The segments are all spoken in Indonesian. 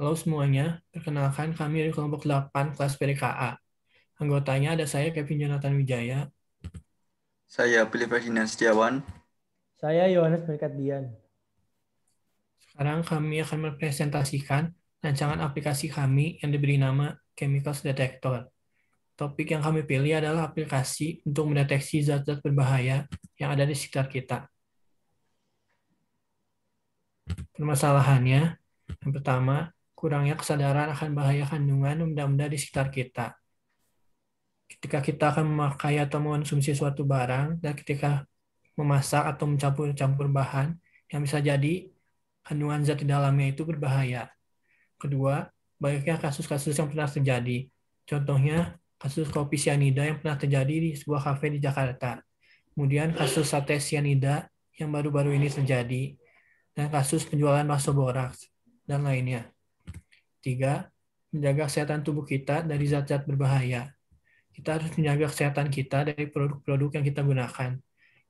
Halo semuanya, perkenalkan kami dari kelompok 8 kelas PDKA. Anggotanya ada saya Kevin Jonathan Wijaya. Saya Billy Ferdinand Setiawan. Saya Yohanes Berkat Dian. Sekarang kami akan mempresentasikan rancangan aplikasi kami yang diberi nama Chemicals Detector. Topik yang kami pilih adalah aplikasi untuk mendeteksi zat-zat berbahaya yang ada di sekitar kita. Permasalahannya, yang pertama, kurangnya kesadaran akan bahaya kandungan benda-benda di sekitar kita. Ketika kita akan memakai atau mengonsumsi suatu barang, dan ketika memasak atau mencampur-campur bahan yang bisa jadi kandungan zat di dalamnya itu berbahaya. Kedua, banyaknya kasus-kasus yang pernah terjadi. Contohnya, kasus kopi sianida yang pernah terjadi di sebuah kafe di Jakarta. Kemudian kasus sate sianida yang baru-baru ini terjadi. Dan kasus penjualan bakso boraks dan lainnya. Tiga, menjaga kesehatan tubuh kita dari zat-zat berbahaya. Kita harus menjaga kesehatan kita dari produk-produk yang kita gunakan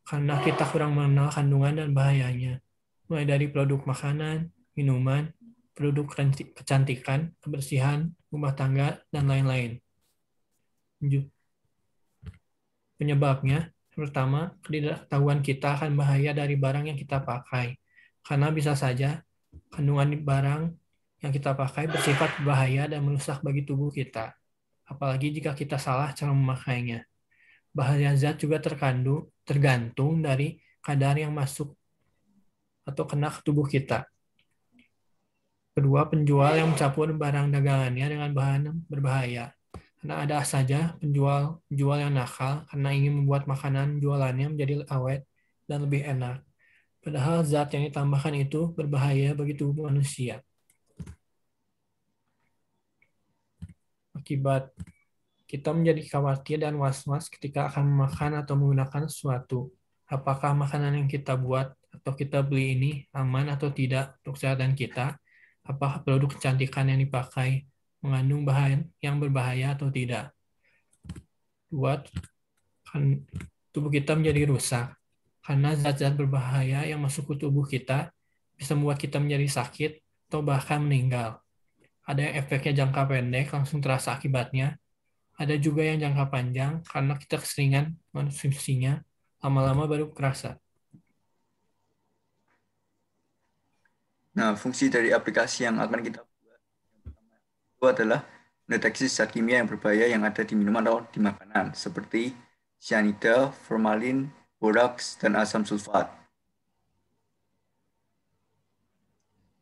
karena kita kurang mengenal kandungan dan bahayanya, mulai dari produk makanan, minuman, produk kecantikan, kebersihan, rumah tangga, dan lain-lain. Penyebabnya, pertama, ketidaktahuan kita akan bahaya dari barang yang kita pakai, karena bisa saja kandungan barang yang kita pakai bersifat berbahaya dan merusak bagi tubuh kita, apalagi jika kita salah cara memakainya. Bahaya zat juga tergantung dari kadar yang masuk atau kena ke tubuh kita. Kedua, penjual yang mencampur barang dagangannya dengan bahan berbahaya. Karena ada saja penjual yang nakal karena ingin membuat makanan jualannya menjadi awet dan lebih enak. Padahal zat yang ditambahkan itu berbahaya bagi tubuh manusia. Akibat kita menjadi khawatir dan was-was ketika akan memakan atau menggunakan sesuatu. Apakah makanan yang kita buat atau kita beli ini aman atau tidak untuk kesehatan kita? Apakah produk kecantikan yang dipakai mengandung bahan yang berbahaya atau tidak? Buat kan tubuh kita menjadi rusak karena zat-zat berbahaya yang masuk ke tubuh kita bisa membuat kita menjadi sakit atau bahkan meninggal. Ada yang efeknya jangka pendek langsung terasa akibatnya, ada juga yang jangka panjang karena kita keseringan konsumsinya, lama-lama baru kerasa. Nah, fungsi dari aplikasi yang akan kita buat itu adalah mendeteksi zat kimia yang berbahaya yang ada di minuman atau di makanan, seperti cyanida, formalin, boraks, dan asam sulfat.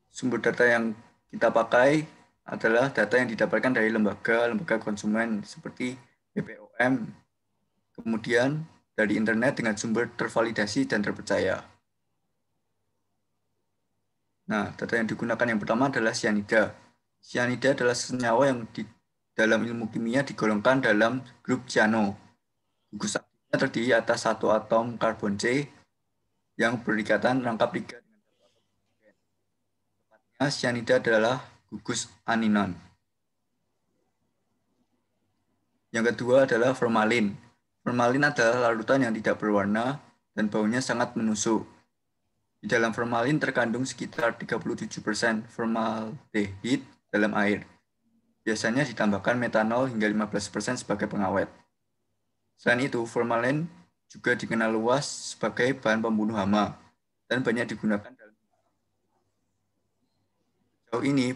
Sumber data yang kita pakai adalah data yang didapatkan dari lembaga konsumen seperti BPOM, kemudian dari internet dengan sumber tervalidasi dan terpercaya. Nah, data yang digunakan yang pertama adalah cyanida. Cyanida adalah senyawa yang di dalam ilmu kimia digolongkan dalam grup cyano. Gugus aktifnya terdiri atas satu atom karbon C yang berikatan rangkap 3 dengan satu atom hidrogen. Tepatnya, cyanida adalah gugus aninon. Yang kedua adalah formalin. Formalin adalah larutan yang tidak berwarna dan baunya sangat menusuk. Di dalam formalin terkandung sekitar 37% formaldehid dalam air. Biasanya ditambahkan metanol hingga 15% sebagai pengawet. Selain itu, formalin juga dikenal luas sebagai bahan pembunuh hama dan banyak digunakan dalam. Sejauh ini,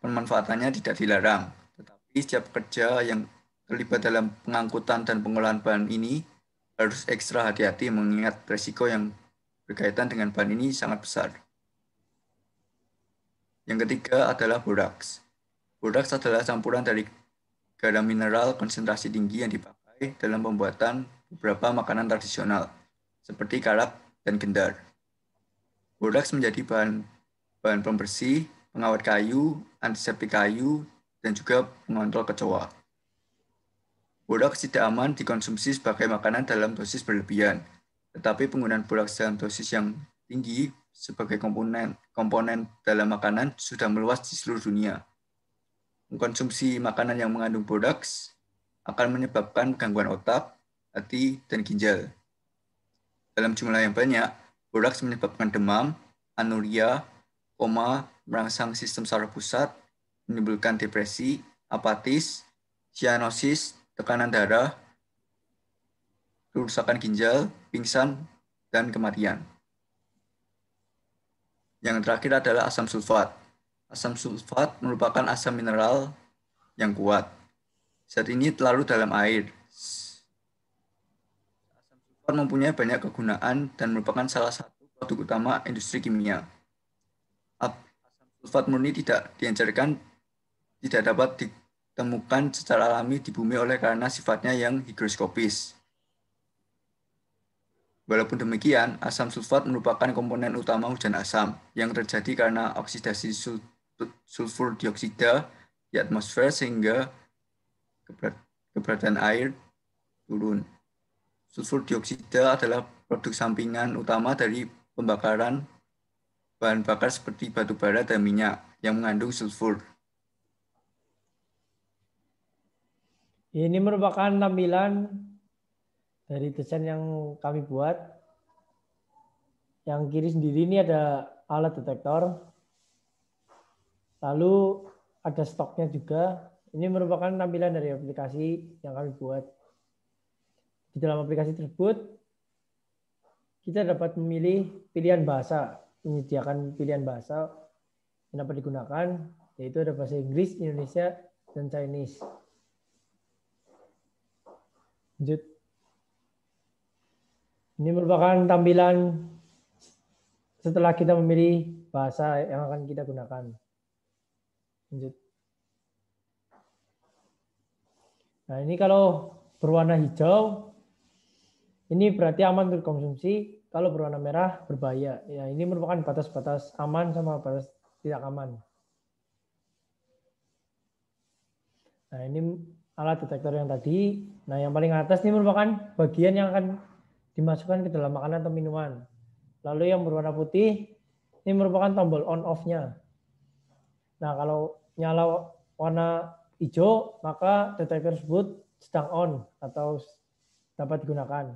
pemanfaatannya tidak dilarang, tetapi setiap pekerja yang terlibat dalam pengangkutan dan pengolahan bahan ini harus ekstra hati-hati mengingat resiko yang berkaitan dengan bahan ini sangat besar. Yang ketiga adalah boraks. Boraks adalah campuran dari garam mineral konsentrasi tinggi yang dipakai dalam pembuatan beberapa makanan tradisional, seperti karak dan gendar. Boraks menjadi bahan pembersih, pengawet kayu, antiseptik kayu, dan juga pengontrol kecoa. Boraks tidak aman dikonsumsi sebagai makanan dalam dosis berlebihan, tetapi penggunaan boraks dalam dosis yang tinggi sebagai komponen dalam makanan sudah meluas di seluruh dunia. Mengkonsumsi makanan yang mengandung boraks akan menyebabkan gangguan otak, hati, dan ginjal. Dalam jumlah yang banyak, boraks menyebabkan demam, anuria, koma, merangsang sistem saraf pusat, menimbulkan depresi, apatis, sianosis, tekanan darah, kerusakan ginjal, pingsan, dan kematian. Yang terakhir adalah asam sulfat. Asam sulfat merupakan asam mineral yang kuat. Zat ini larut dalam air. Asam sulfat mempunyai banyak kegunaan dan merupakan salah satu produk utama industri kimia. Asam sulfat murni tidak dapat ditemukan secara alami di bumi karena sifatnya yang higroskopis. Walaupun demikian, asam sulfat merupakan komponen utama hujan asam yang terjadi karena oksidasi sulfur dioksida di atmosfer sehingga keberadaan air turun. Sulfur dioksida adalah produk sampingan utama dari pembakaran bahan bakar seperti batu bara dan minyak yang mengandung sulfur. Ini merupakan tampilan dari desain yang kami buat. Yang kiri sendiri ini ada alat detektor. Lalu ada stoknya juga. Ini merupakan tampilan dari aplikasi yang kami buat. Di dalam aplikasi tersebut, kita dapat memilih pilihan bahasa, menyediakan pilihan bahasa yang dapat digunakan, yaitu ada bahasa Inggris, Indonesia, dan Chinese. Lanjut. Ini merupakan tampilan setelah kita memilih bahasa yang akan kita gunakan. Lanjut. Nah, ini kalau berwarna hijau, ini berarti aman untuk konsumsi. Kalau berwarna merah, berbahaya. Ya, ini merupakan batas-batas aman sama batas tidak aman. Nah, ini alat detektor yang tadi. Nah, yang paling atas ini merupakan bagian yang akan dimasukkan ke dalam makanan atau minuman. Lalu yang berwarna putih, ini merupakan tombol on-off-nya. Nah, kalau nyala warna hijau, maka detektor tersebut sedang on atau dapat digunakan.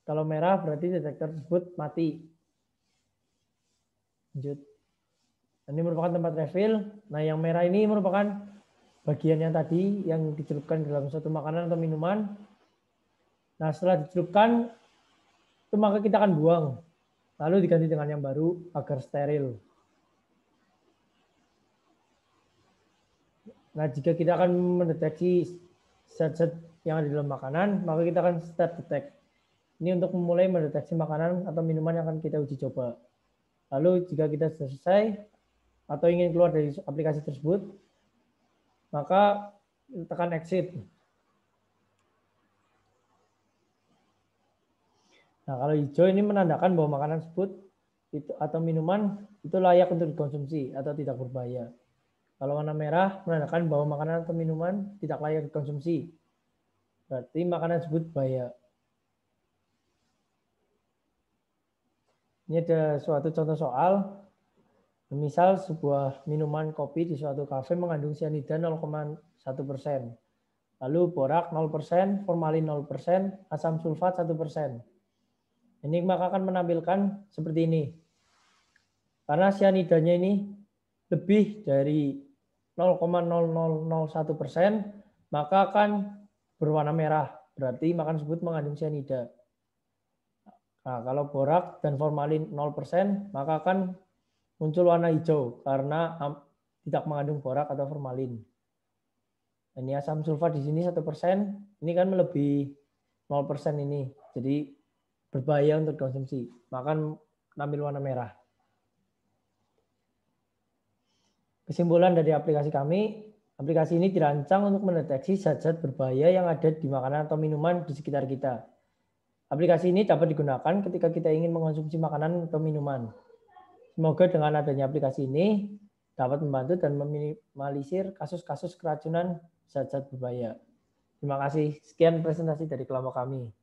Kalau merah berarti detektor tersebut mati. Lanjut. Ini merupakan tempat refill. Nah, yang merah ini merupakan bagian yang tadi yang dicelupkan dalam suatu makanan atau minuman. Nah, setelah dicelupkan, itu maka kita akan buang. Lalu diganti dengan yang baru agar steril. Nah, jika kita akan mendeteksi zat-zat yang ada di dalam makanan, maka kita akan start detect. Ini untuk memulai mendeteksi makanan atau minuman yang akan kita uji coba. Lalu jika kita sudah selesai atau ingin keluar dari aplikasi tersebut, maka tekan exit. Nah, kalau hijau ini menandakan bahwa makanan tersebut itu atau minuman itu layak untuk dikonsumsi atau tidak berbahaya. Kalau warna merah menandakan bahwa makanan atau minuman tidak layak dikonsumsi. Berarti makanan tersebut bahaya. Ini ada suatu contoh soal. Misal sebuah minuman kopi di suatu kafe mengandung cyanida 0,1%. Lalu borak 0%, formalin 0%, asam sulfat 1%. Ini maka akan menampilkan seperti ini. Karena cyanidanya ini lebih dari 0,0001%, maka akan berwarna merah. Berarti makanan tersebut mengandung cyanida. Nah, kalau borak dan formalin 0%, maka akan muncul warna hijau karena tidak mengandung borak atau formalin. Ini asam sulfat di sini 1%, ini kan melebihi 0% ini. Jadi berbahaya untuk konsumsi, makan ambil warna merah. Kesimpulan dari aplikasi kami, aplikasi ini dirancang untuk mendeteksi zat-zat berbahaya yang ada di makanan atau minuman di sekitar kita. Aplikasi ini dapat digunakan ketika kita ingin mengonsumsi makanan atau minuman. Semoga dengan adanya aplikasi ini dapat membantu dan meminimalisir kasus-kasus keracunan zat-zat berbahaya. Terima kasih. Sekian presentasi dari kelompok kami.